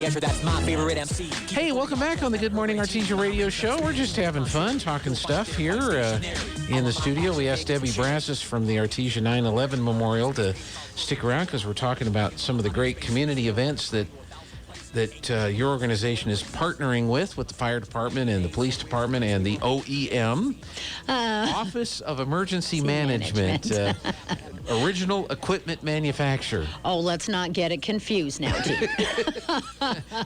That's my favorite MC. Hey, welcome back on the Good Morning Artesia radio show. We're just having fun, talking stuff here in the studio. We asked Debbie Brazas from the Artesia 9/11 Memorial to stick around because we're talking about some of the great community events that your organization is partnering with the fire department and the police department and the OEM, Office of Emergency Management. Original equipment manufacturer. Oh, let's not get it confused now, T.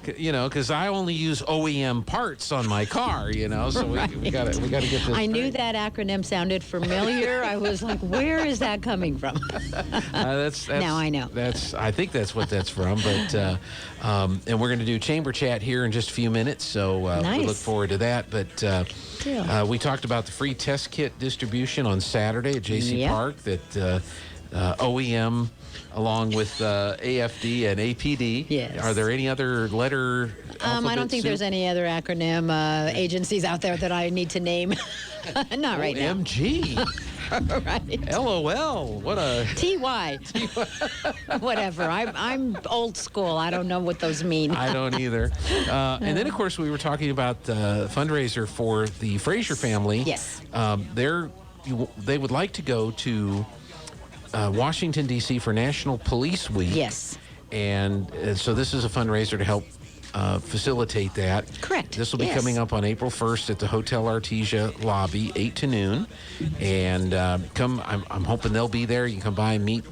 Because I only use OEM parts on my car, so right. we got to get this. I knew that acronym sounded familiar. I was like, where is that coming from? That's now I know. I think that's what that's from. But and we're going to do chamber chat here in just a few minutes, so nice. We look forward to that. But we talked about the free test kit distribution on Saturday at JC Park that OEM, along with AFD and APD. Yes. Are there any other letter? I don't think there's any other acronym agencies out there that I need to name. Not right now. OMG. Right. LOL. What a TY. Whatever. I'm old school. I don't know what those mean. I don't either. And then, of course, we were talking about the fundraiser for the Frazier family. Yes. They would like to go to Washington, D.C. for National Police Week. Yes. And so this is a fundraiser to help facilitate that. Correct. This will be coming up on April 1st at the Hotel Artesia lobby, 8 to noon. And I'm hoping they'll be there. You can come by and meet.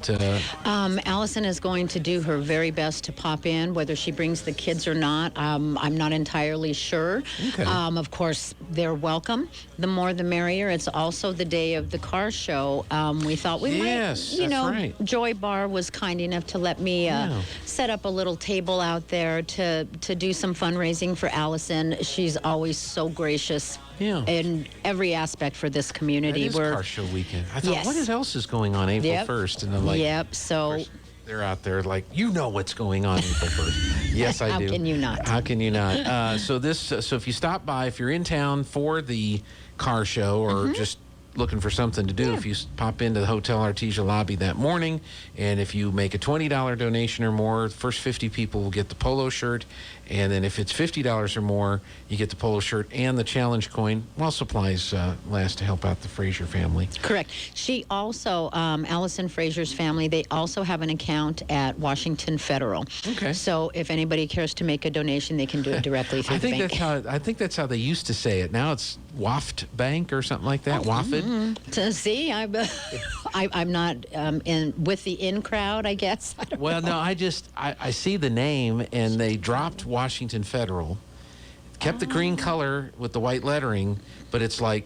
Allison is going to do her very best to pop in, whether she brings the kids or not. I'm not entirely sure. Okay. Of course, they're welcome. The more the merrier. It's also the day of the car show. We thought we might, right. Joy Barr was kind enough to let me set up a little table out there to do some fundraising for Allison. She's always so gracious in every aspect for this community. It is car show weekend. I thought, what else is going on April 1st? And I'm like, so they're out there like, what's going on April 1st. Yes, I do. How can you not? How can you not? So if you stop by, if you're in town for the car show or just looking for something to do, if you pop into the Hotel Artesia lobby that morning, and if you make a $20 donation or more, the first 50 people will get the polo shirt, and then if it's $50 or more, you get the polo shirt and the challenge coin while supplies last to help out the Frazier family. Correct. She also, Allison Frazier's family, they also have an account at Washington Federal. Okay. So if anybody cares to make a donation, they can do it directly through the bank. I think that's how they used to say it. Now it's Waft Bank or something like that. Wafted. See, I'm not in with the in crowd, I guess. I see the name, and they dropped Washington Federal, kept the green color with the white lettering, but it's like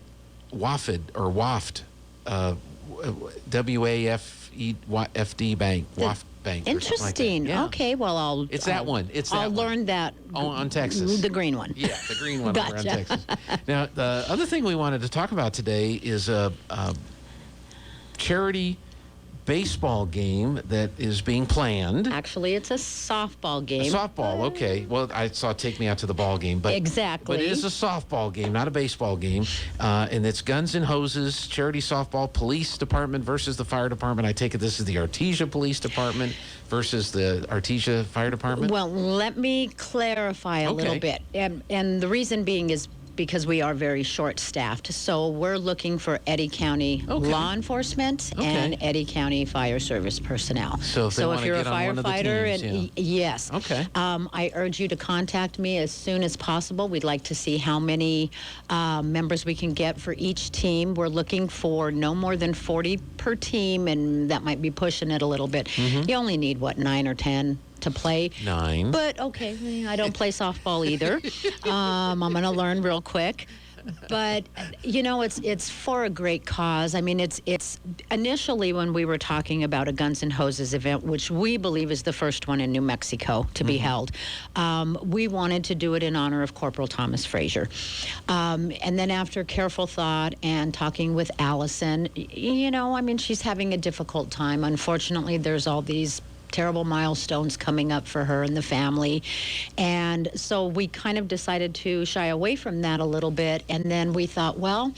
Wafted or Waft, WAFEFD Bank, Waft Bank. Interesting. Like okay, well It's that one. I'll learn that on Texas. The green one. Yeah, the green one Gotcha. over on Texas. Now, the other thing we wanted to talk about today is a charity baseball game that is being planned. Actually, it's a softball game. Softball, okay. Well, I saw Take Me Out to the Ball Game. But, exactly. But it is a softball game, not a baseball game. And it's Guns and Hoses, charity softball, police department versus the fire department. I take it this is the Artesia Police Department versus the Artesia Fire Department? Well, let me clarify a little bit. And the reason being is because we are very short-staffed. So we're looking for Eddy County law enforcement and Eddy County Fire Service personnel. So if you're a firefighter, yes. Okay. I urge you to contact me as soon as possible. We'd like to see how many members we can get for each team. We're looking for no more than 40 per team, and that might be pushing it a little bit. You only need, 9 or 10 to play. 9. But okay, I don't play softball either. I'm going to learn real quick. But it's for a great cause. I mean, it's initially when we were talking about a Guns and Hoses event, which we believe is the first one in New Mexico to be held. We wanted to do it in honor of Corporal Thomas Frazier. And then after careful thought and talking with Allison, she's having a difficult time. Unfortunately, there's all these terrible milestones coming up for her and the family. And so we kind of decided to shy away from that a little bit. And then we thought, well,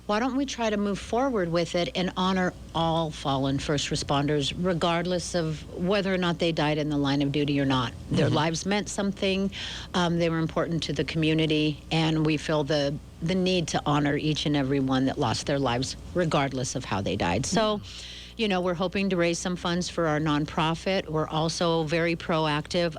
why don't we try to move forward with it and honor all fallen first responders, regardless of whether or not they died in the line of duty or not. Their lives meant something. They were important to the community, and we feel the need to honor each and every one that lost their lives, regardless of how they died. So, you know, we're hoping to raise some funds for our nonprofit. We're also very proactive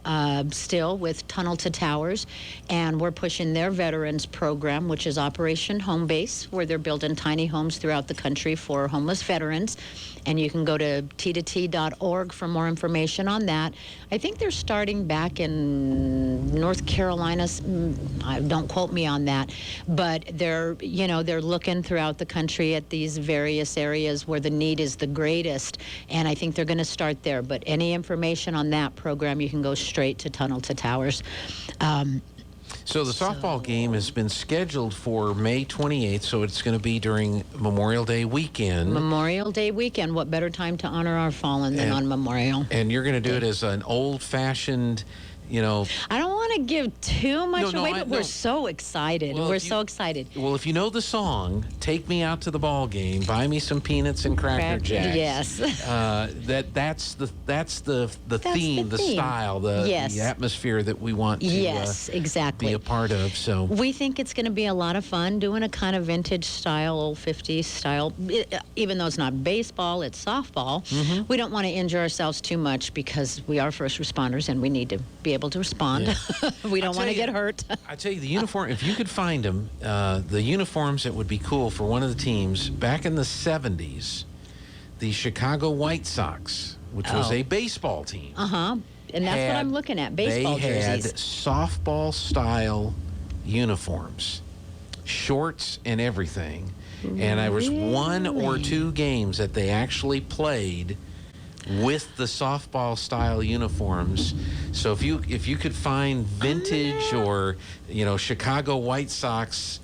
still with Tunnel to Towers, and we're pushing their veterans program, which is Operation Home Base, where they're building tiny homes throughout the country for homeless veterans. And you can go to t2t.org for more information on that. I think they're starting back in North Carolina. Don't quote me on that, but they're looking throughout the country at these various areas where the need is the greatest, and I think they're going to start there. But any information on that program, you can go straight to Tunnel to Towers. So the softball game has been scheduled for May 28th, so it's going to be during Memorial Day weekend. Memorial Day weekend. What better time to honor our fallen than on Memorial? And you're going to do it as an old-fashioned, you know... I don't want to give too much away, but we're so excited. Well, we're so excited. Well, if you know the song, Take Me Out to the Ball Game, buy me some peanuts and Cracker Jacks. Yes. That's the theme, the style, the atmosphere that we want to exactly. be a part of. So we think it's going to be a lot of fun doing a kind of vintage style, old 50s style. Even though it's not baseball, it's softball. We don't want to injure ourselves too much because we are first responders and we need to be able to respond. We don't want to get hurt. I tell you, the uniform, if you could find them, the uniforms that would be cool for one of the teams, back in the 70s, the Chicago White Sox, which was a baseball team. And that's what I'm looking at, baseball jerseys. They had softball-style uniforms, shorts and everything. And there was one or two games that they actually played with the softball style uniforms. So if you could find vintage or Chicago White Sox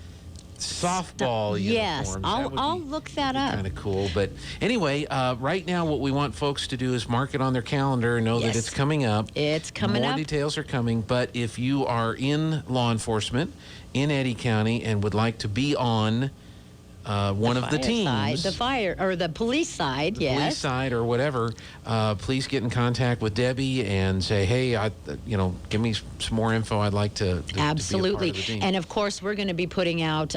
softball uniforms, I'll look that up. Kind of cool. But anyway, right now what we want folks to do is mark it on their calendar and know that it's coming up. It's coming up. More details are coming. But if you are in law enforcement in Eddy County and would like to be on one of the teams, the police side, police side or whatever, please get in contact with Debbie and say, hey, give me some more info. I'd like to absolutely. To be a part of the team. And of course, we're going to be putting out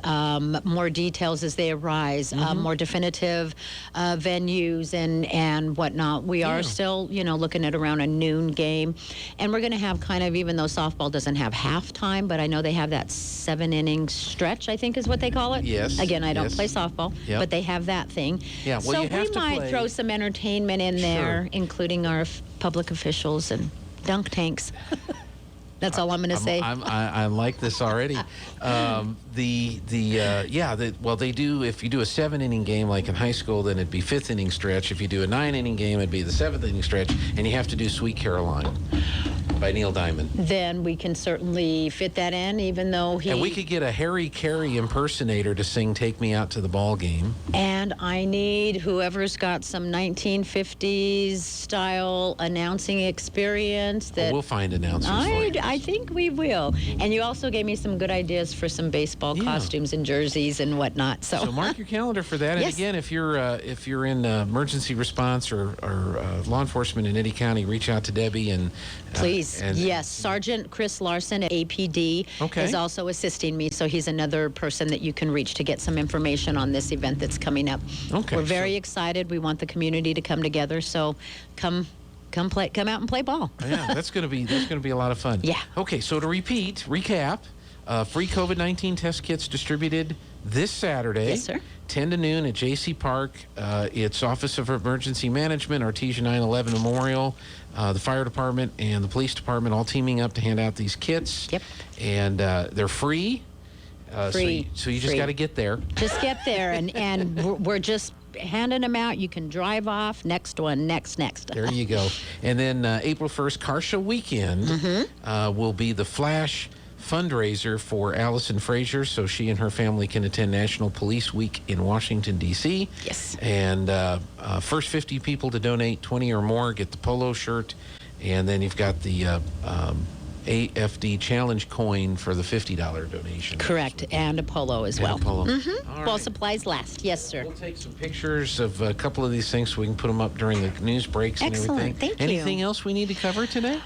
more details as they arise, more definitive venues and whatnot. We are still, looking at around a noon game, and we're going to have kind of, even though softball doesn't have halftime, but I know they have that 7-inning stretch, I think is what they call it. Yes. Again, I don't play softball, but they have that thing. Yeah, well, so you have we might throw some entertainment in there, including our public officials and dunk tanks. That's all I'm going to say. I like this already. They do. If you do a 7-inning game like in high school, then it'd be 5th inning stretch. If you do a 9-inning game, it'd be the 7th inning stretch, and you have to do Sweet Caroline by Neil Diamond. Then we can certainly fit that in, even though And we could get a Harry Carey impersonator to sing Take Me Out to the Ball Game. And I need whoever's got some 1950s style announcing experience. We'll find announcers for you. I think we will. And you also gave me some good ideas for some baseball costumes and jerseys and whatnot. So mark your calendar for that. And again, if you're in emergency response or law enforcement in Eddy County, reach out to Debbie and please. Yes, Sergeant Chris Larson at APD is also assisting me, so he's another person that you can reach to get some information on this event that's coming up. We're very excited. We want the community to come together, so come out and play ball. Yeah, that's going to be a lot of fun. Yeah. Okay, so to recap, free COVID-19 test kits distributed this Saturday. Yes, sir. 10 to noon at J.C. Park. It's Office of Emergency Management, Artesia 9/11 Memorial, the fire department, and the police department all teaming up to hand out these kits. Yep. And they're free. Free. So you just got to get there. Just get there, and we're just handing them out. You can drive off. Next one. Next. There you go. And then April 1st, Car Show Weekend will be the Flash fundraiser for Allison Frazier, so she and her family can attend National Police Week in Washington, D.C. Yes. And first 50 people to donate 20 or more get the polo shirt. And then you've got the AFD challenge coin for the $50 donation. Correct, and a polo as well. And a polo. Mm-hmm. All While right. supplies last. Yes, sir. We'll take some pictures of a couple of these things so we can put them up during the news breaks and Excellent. everything. Thank you. Anything else we need to cover today?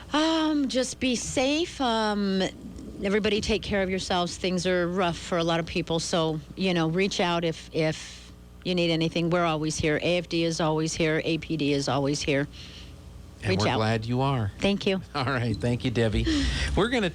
Just be safe. Everybody take care of yourselves. Things are rough for a lot of people, so, reach out if you need anything. We're always here. AFD is always here. APD is always here. And Reach we're out. glad you are. Thank you. All right. Thank you, Debbie. We're going to